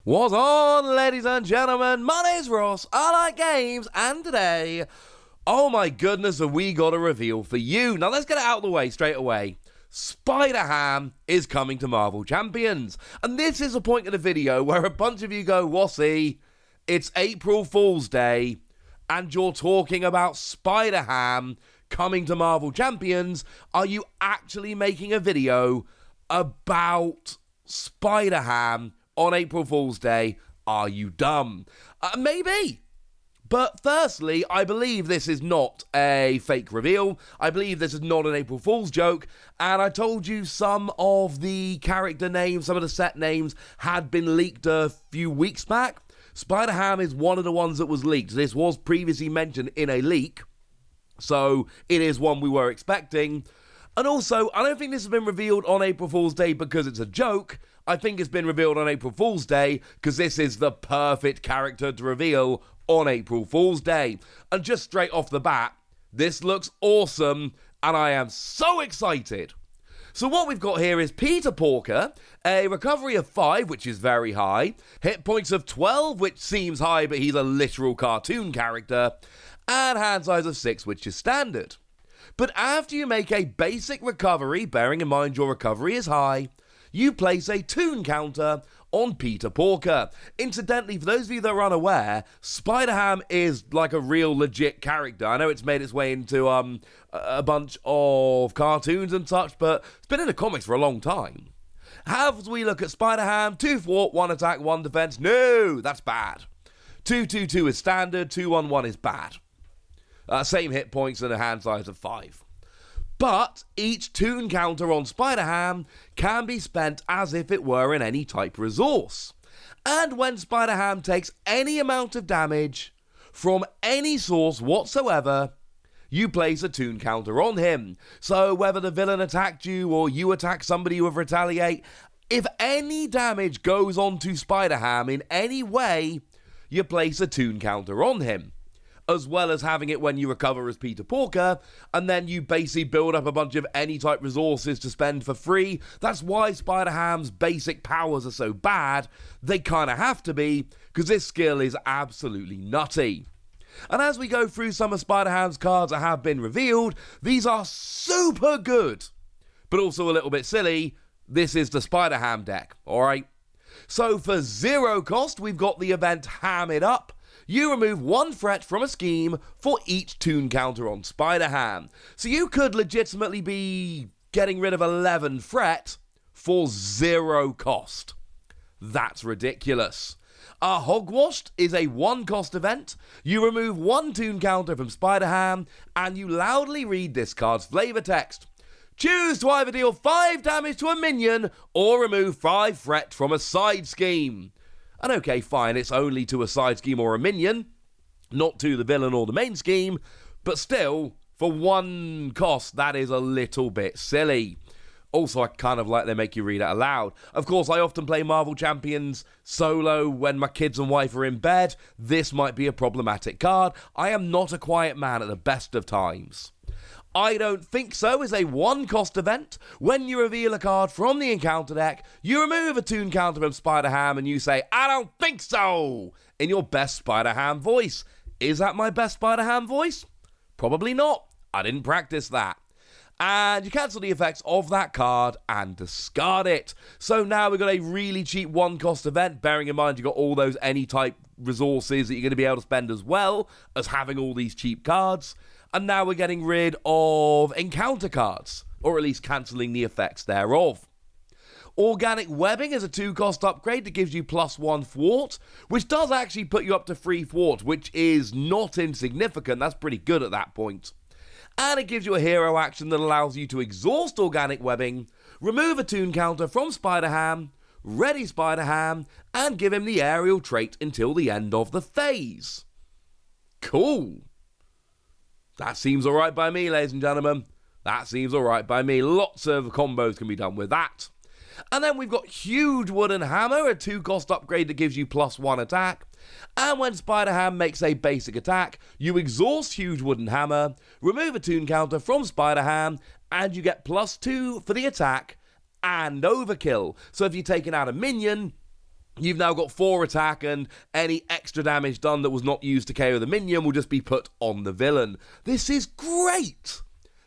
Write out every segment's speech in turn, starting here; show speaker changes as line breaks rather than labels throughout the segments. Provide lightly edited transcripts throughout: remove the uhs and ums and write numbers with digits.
What's on, ladies and gentlemen? My name's Ross, I like games, and today, oh my goodness, have we got a reveal for you. Now let's get it out of the way straight away. Spider-Ham is coming to Marvel Champions, and this is a point in the video where a bunch of you go, Wossy, it's April Fool's Day, and you're talking about Spider-Ham coming to Marvel Champions. Are you actually making a video about Spider-Ham on April Fool's Day? Are you dumb? Maybe. But firstly, I believe this is not a fake reveal. I believe this is not an April Fool's joke. And I told you some of the character names, some of the set names had been leaked a few weeks back. Spider-Ham is one of the ones that was leaked. This was previously mentioned in a leak, so it is one we were expecting. And also, I don't think this has been revealed on April Fool's Day because it's a joke. I think it's been revealed on April Fool's Day because this is the perfect character to reveal on April Fool's Day. And just straight off the bat, this looks awesome, and I am so excited. So what we've got here is Peter Porker, a recovery of 5, which is very high, hit points of 12, which seems high, but he's a literal cartoon character, and hand size of 6, which is standard. But after you make a basic recovery, bearing in mind your recovery is high, you place a toon counter on Peter Porker. Incidentally, for those of you that are unaware, Spider-Ham is like a real legit character. I know it's made its way into a bunch of cartoons and such, but it's been in the comics for a long time. As we look at Spider-Ham, 2 thwart, 1 attack, 1 defense. No, that's bad. 2/2/2 is standard, 2/1/1 is bad. Same hit points and a hand size of 5. But each toon counter on Spider-Ham can be spent as if it were an any type resource. And when Spider-Ham takes any amount of damage from any source whatsoever, you place a toon counter on him. So whether the villain attacked you or you attack somebody with retaliate, if any damage goes on to Spider-Ham in any way, you place a toon counter on him. As well as having it when you recover as Peter Porker, and then you basically build up a bunch of any type resources to spend for free. That's why Spider-Ham's basic powers are so bad. They kind of have to be, because this skill is absolutely nutty. And as we go through some of Spider-Ham's cards that have been revealed, these are super good, but also a little bit silly. This is the Spider-Ham deck, alright? So for 0 cost, we've got the event Ham It Up. You remove 1 threat from a scheme for each toon counter on Spider-Ham. So you could legitimately be getting rid of 11 threat for 0 cost. That's ridiculous. Hogwashed is a 1 cost event. You remove 1 toon counter from Spider-Ham, and you loudly read this card's flavor text. Choose to either deal 5 damage to a minion or remove 5 threat from a side scheme. And okay, fine, it's only to a side scheme or a minion, not to the villain or the main scheme, but still, for 1 cost, that is a little bit silly. Also, I kind of like they make you read it aloud. Of course, I often play Marvel Champions solo when my kids and wife are in bed. This might be a problematic card. I am not a quiet man at the best of times. I Don't Think So is a 1 cost event. When you reveal a card from the encounter deck, you remove a toon counter from Spider-Ham and you say, I don't think so, in your best Spider-Ham voice. Is that my best Spider-Ham voice? Probably not. I didn't practice that. And you cancel the effects of that card and discard it. So now we've got a really cheap 1 cost event, bearing in mind you've got all those any type resources that you're going to be able to spend as well as having all these cheap cards. And now we're getting rid of encounter cards, or at least cancelling the effects thereof. Organic Webbing is a 2 cost upgrade that gives you +1 thwart, which does actually put you up to 3 thwart, which is not insignificant. That's pretty good at that point. And it gives you a hero action that allows you to exhaust Organic Webbing, remove a toon counter from Spider-Ham, ready Spider-Ham, and give him the aerial trait until the end of the phase. Cool. That seems alright by me, ladies and gentlemen. That seems alright by me. Lots of combos can be done with that. And then we've got Huge Wooden Hammer, a 2 cost upgrade that gives you +1 attack. And when Spider-Ham makes a basic attack, you exhaust Huge Wooden Hammer, remove a toon counter from Spider-Ham, and you get +2 for the attack and overkill. So if you're taking out a minion, You've now got 4 attack, and any extra damage done that was not used to KO the minion will just be put on the villain. This is great!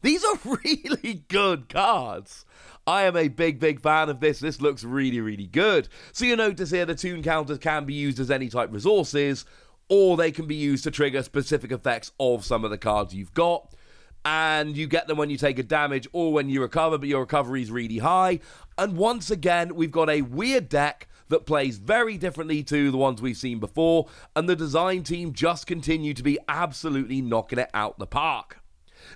These are really good cards. I am a big fan of this. This looks really good. So you notice here the toon counters can be used as any type resources, or they can be used to trigger specific effects of some of the cards you've got. And you get them when you take a damage or when you recover, but your recovery is really high. And once again, we've got a weird deck that plays very differently to the ones we've seen before, and the design team just continue to be absolutely knocking it out the park.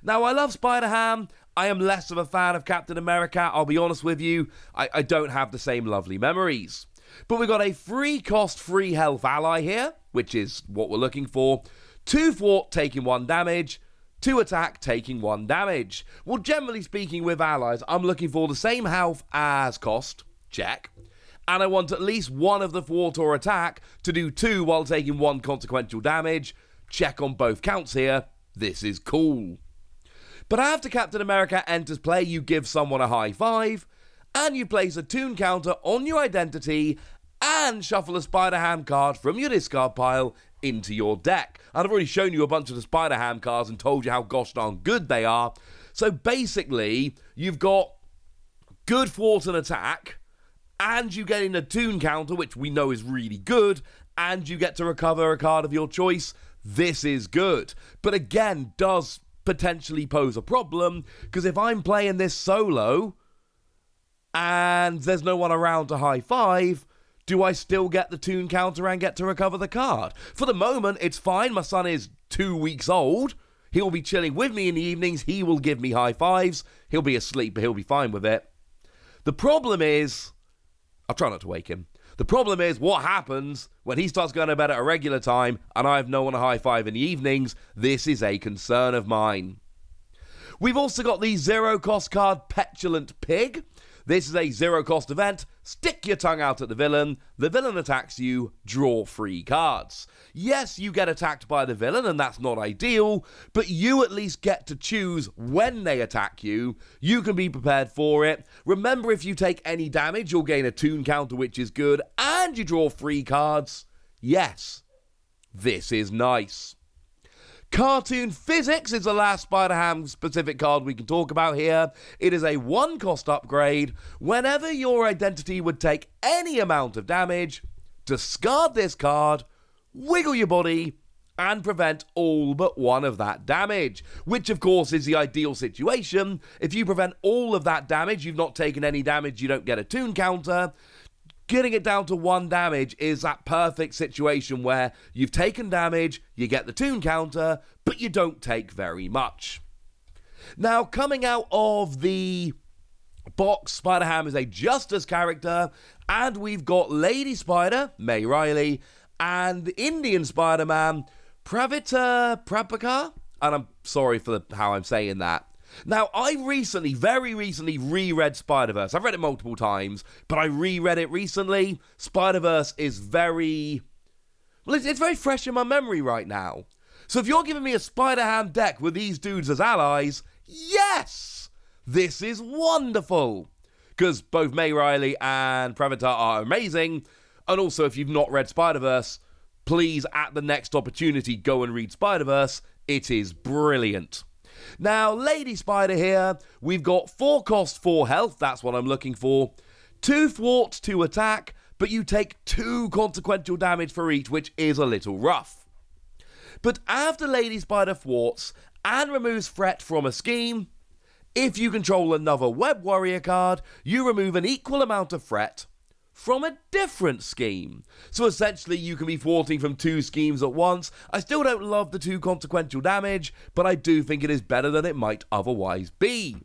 Now, I love Spider-Ham. I am less of a fan of Captain America, I'll be honest with you. I don't have the same lovely memories. But we've got a free cost, free health ally here, which is what we're looking for. 2 thwart, taking 1 damage. 2 attack, taking 1 damage. Well, generally speaking, with allies, I'm looking for the same health as cost. Check. And I want at least 1 of the thwart or attack to do 2 while taking 1 consequential damage. Check on both counts here. This is cool. But after Captain America enters play, you give someone a high 5, and you place a toon counter on your identity, and shuffle a Spider-Ham card from your discard pile into your deck. And I've already shown you a bunch of the Spider-Ham cards and told you how gosh darn good they are. So basically, you've got good thwart and attack, and you get in a toon counter, which we know is really good, and you get to recover a card of your choice. This is good. But again, does potentially pose a problem, because if I'm playing this solo and there's no one around to high 5, do I still get the toon counter and get to recover the card? For the moment, it's fine. My son is 2 weeks old. He'll be chilling with me in the evenings. He will give me high 5s. He'll be asleep, but he'll be fine with it. The problem is, I'll try not to wake him. The problem is what happens when he starts going to bed at a regular time and I have no one to high 5 in the evenings. This is a concern of mine. We've also got the 0 cost card, Petulant Pig. This is a 0 cost event. Stick your tongue out at the villain attacks you, draw 3 cards. Yes, you get attacked by the villain, and that's not ideal, but you at least get to choose when they attack you. You can be prepared for it. Remember, if you take any damage, you'll gain a toon counter, which is good, and you draw 3 cards. Yes, this is nice. Cartoon Physics is the last Spider-Ham specific card we can talk about here. It is a 1 cost upgrade. Whenever your identity would take any amount of damage, discard this card, wiggle your body, and prevent all but 1 of that damage. Which, of course, is the ideal situation. If you prevent all of that damage, you've not taken any damage, you don't get a toon counter. Getting it down to 1 damage is that perfect situation where you've taken damage, you get the toon counter, but you don't take very much. Now, coming out of the box, Spider-Ham is a Justice character, and we've got Lady Spider, May Riley, and Indian Spider-Man, Pravita Prabhakar, and I'm sorry for how I'm saying that. Now, I very recently reread Spider-Verse. I've read it multiple times, but I reread it recently. Spider-Verse is very fresh in my memory right now. So if you're giving me a Spider-Ham deck with these dudes as allies, yes! This is wonderful! Because both May Riley and Pravita are amazing, and also if you've not read Spider-Verse, please, at the next opportunity, go and read Spider-Verse. It is brilliant. Now, Lady Spider here, we've got 4 cost, 4 health, that's what I'm looking for. 2 thwart, 2 attack, but you take 2 consequential damage for each, which is a little rough. But after Lady Spider thwarts and removes threat from a scheme, if you control another Web Warrior card, you remove an equal amount of threat from a different scheme. So essentially you can be thwarting from 2 schemes at once. I still don't love the 2 consequential damage, but I do think it is better than it might otherwise be.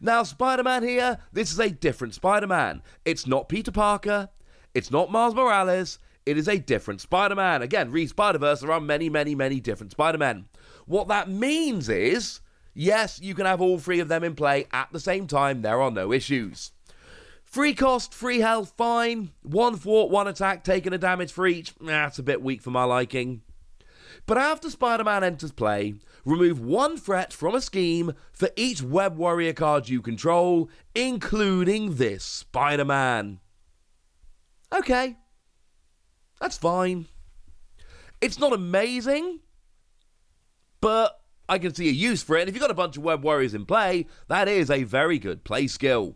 Now, Spider-Man here, this is a different Spider-Man. It's not Peter Parker, it's not Miles Morales, it is a different Spider-Man. Again, read Spider-Verse, there are many different Spider-Men. What that means is, yes, you can have all 3 of them in play at the same time, there are no issues. 3 cost, 3 health, fine. 1 thwart, 1 attack, taking a damage for each. That's a bit weak for my liking. But after Spider-Man enters play, remove 1 threat from a scheme for each Web Warrior card you control, including this Spider-Man. Okay, That's fine. It's not amazing, but I can see a use for it. And if you've got a bunch of Web Warriors in play, that is a very good play skill.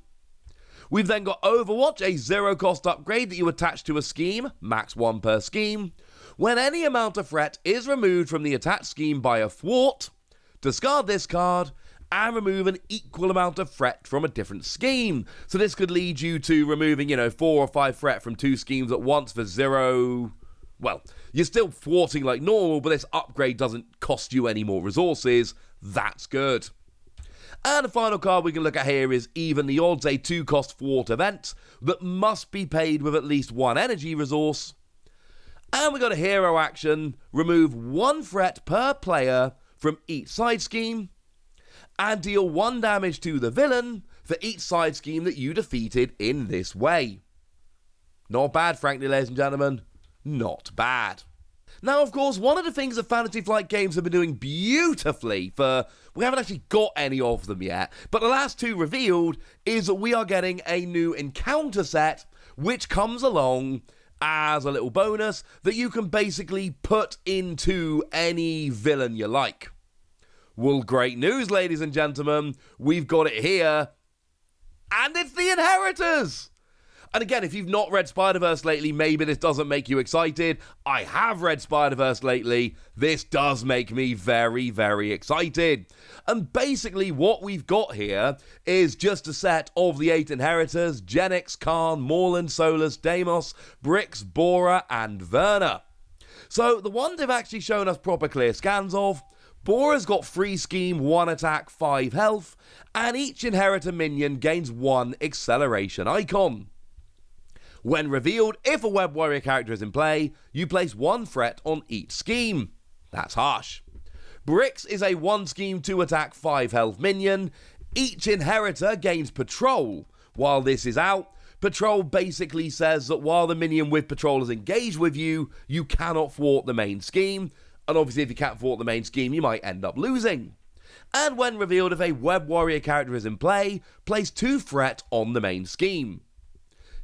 We've then got Overwatch, a zero-cost upgrade that you attach to a scheme, max 1 per scheme. When any amount of threat is removed from the attached scheme by a thwart, discard this card and remove an equal amount of threat from a different scheme. So this could lead you to removing, 4 or 5 threat from 2 schemes at once for 0. Well, you're still thwarting like normal, but this upgrade doesn't cost you any more resources. That's good. And the final card we can look at here is Even the Odds, a 2-cost thwart event that must be paid with at least 1 energy resource. And we got a hero action, remove 1 threat per player from each side scheme, and deal 1 damage to the villain for each side scheme that you defeated in this way. Not bad, frankly, ladies and gentlemen. Not bad. Now, of course, one of the things that Fantasy Flight Games have been doing beautifully we haven't actually got any of them yet, but the last 2 revealed is that we are getting a new encounter set, which comes along as a little bonus that you can basically put into any villain you like. Well, great news, ladies and gentlemen. We've got it here, and it's the Inheritors! And again, if you've not read Spider-Verse lately, maybe this doesn't make you excited. I have read Spider-Verse lately. This does make me very, very excited. And basically what we've got here is just a set of the 8 Inheritors: Genix, Khan, Morland, Solus, Deimos, Brix, Bora, and Verna. So the ones they've actually shown us proper clear scans of: Bora's got 3 scheme, 1 attack, 5 health, and each Inheritor minion gains 1 acceleration icon. When revealed, if a Web Warrior character is in play, you place 1 threat on each scheme. That's harsh. Brix is a 1 scheme, 2 attack, 5 health minion. Each Inheritor gains Patrol. While this is out, Patrol basically says that while the minion with Patrol is engaged with you, you cannot thwart the main scheme. And obviously if you can't thwart the main scheme, you might end up losing. And when revealed, if a Web Warrior character is in play, place 2 threat on the main scheme.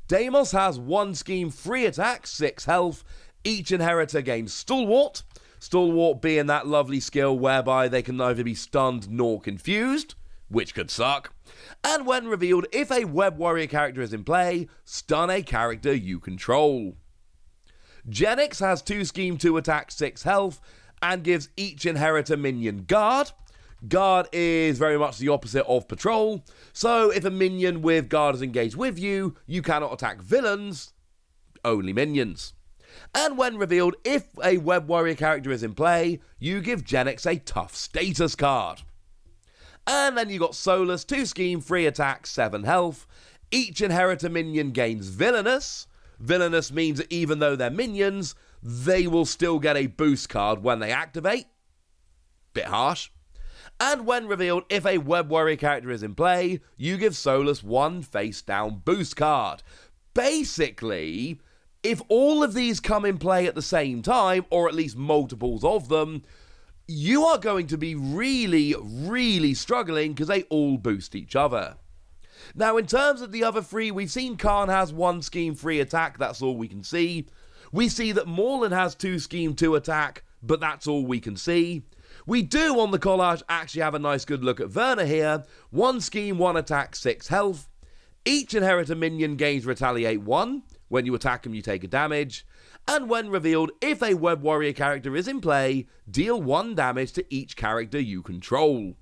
Deimos has 1 scheme, 3 attack, 6 health. Each Inheritor gains Stalwart. Stalwart being that lovely skill whereby they can neither be stunned nor confused, which could suck. And when revealed, if a Web Warrior character is in play, stun a character you control. Genix has 2 scheme, 2 attack, 6 health, and gives each Inheritor minion Guard. Guard is very much the opposite of Patrol, so if a minion with Guard is engaged with you, you cannot attack villains, only minions. And when revealed, if a Web Warrior character is in play, you give Genix a tough status card. And then you got Solus, 2 scheme, 3 attack, 7 health. Each Inheritor minion gains Villainous. Villainous means that even though they're minions, they will still get a boost card when they activate. Bit harsh. And when revealed, if a Web Warrior character is in play, you give Solus 1 face-down boost card. Basically, if all of these come in play at the same time, or at least multiples of them, you are going to be really, really struggling because they all boost each other. Now, in terms of the other 3, we've seen Khan has 1 scheme, 3 attack, that's all we can see. We see that Morland has 2 scheme, 2 attack, but that's all we can see. We do, on the collage, actually have a nice good look at Verna here. 1 scheme, 1 attack, 6 health. Each Inheritor minion gains Retaliate 1. When you attack them, you take a damage. And when revealed, if a Web Warrior character is in play, deal 1 damage to each character you control.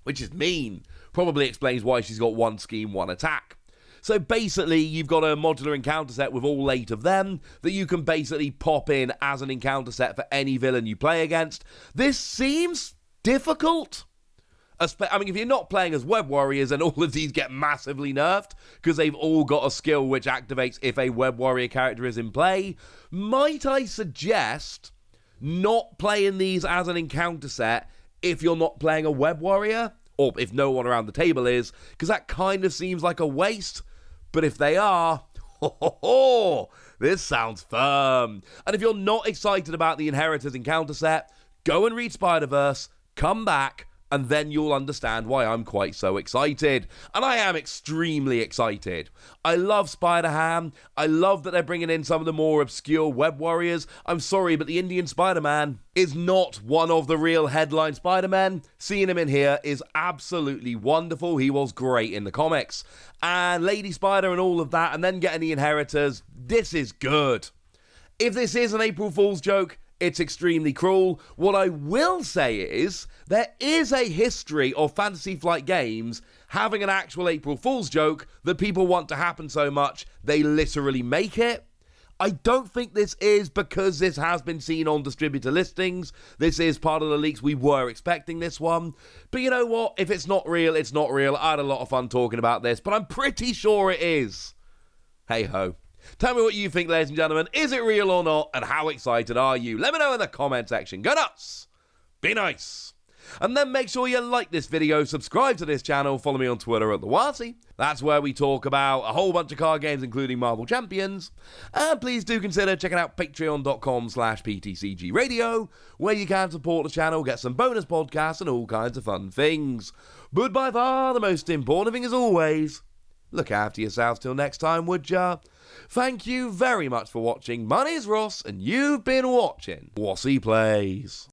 Which is mean. Probably explains why she's got 1 scheme, 1 attack. So basically, you've got a modular encounter set with all 8 of them that you can basically pop in as an encounter set for any villain you play against. This seems difficult. I mean, if you're not playing as Web Warriors, and all of these get massively nerfed because they've all got a skill which activates if a Web Warrior character is in play, might I suggest not playing these as an encounter set if you're not playing a Web Warrior, or if no one around the table is, because that kind of seems like a waste. But if they are, this sounds firm. And if you're not excited about the Inheritors encounter set, go and read Spider-Verse, come back, and then you'll understand why I'm quite so excited. And I am extremely excited. I love Spider-Ham. I love that they're bringing in some of the more obscure web warriors. I'm sorry, but the Indian Spider-Man is not one of the real headline Spider-Men. Seeing him in here is absolutely wonderful. He was great in the comics. And Lady Spider and all of that, and then getting the Inheritors, this is good. If this is an April Fool's joke, it's extremely cruel. What I will say is, there is a history of Fantasy Flight Games having an actual April Fool's joke that people want to happen so much, they literally make it. I don't think this is because this has been seen on distributor listings. This is part of the leaks. We were expecting this one. But you know what? If it's not real, it's not real. I had a lot of fun talking about this, but I'm pretty sure it is. Hey ho. Tell me what you think, ladies and gentlemen. Is it real or not? And how excited are you? Let me know in the comment section. Go nuts! Be nice! And then make sure you like this video, subscribe to this channel, follow me on Twitter at the Weiss. That's where we talk about a whole bunch of card games, including Marvel Champions. And please do consider checking out patreon.com/PTCGradio, where you can support the channel, get some bonus podcasts, and all kinds of fun things. But by far, the most important thing as always, look after yourselves till next time, would ya? Thank you very much for watching. My name is Ross, and you've been watching Wassy Plays.